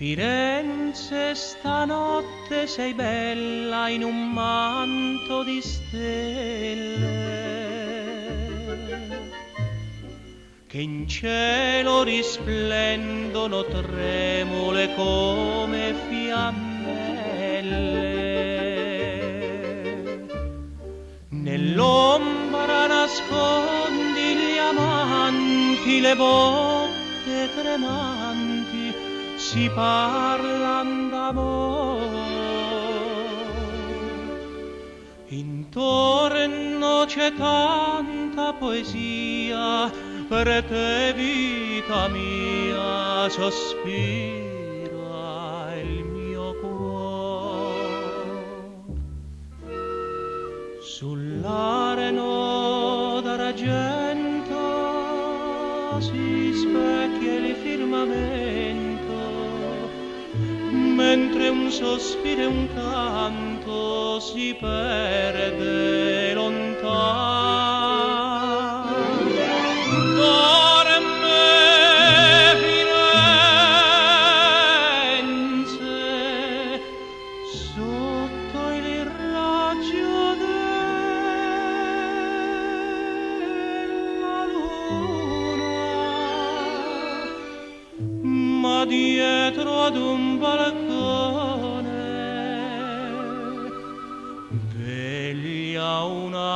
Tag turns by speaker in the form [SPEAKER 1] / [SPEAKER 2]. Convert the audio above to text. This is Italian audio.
[SPEAKER 1] Firenze, stanotte sei bella in un manto di stelle che in cielo risplendono tremule come fiammelle. Nell'ombra nascondi gli amanti, le bocche tremanti si parlan d'amor. Intorno c'è tanta poesia, per te vita mia sospira il mio cuore. Sull'areno d'argento si specchia il firmamento, mentre un sospiro e un canto si perde lontano. Dorme Firenze sotto il raggio della luna, ma dietro ad un balcone veglia una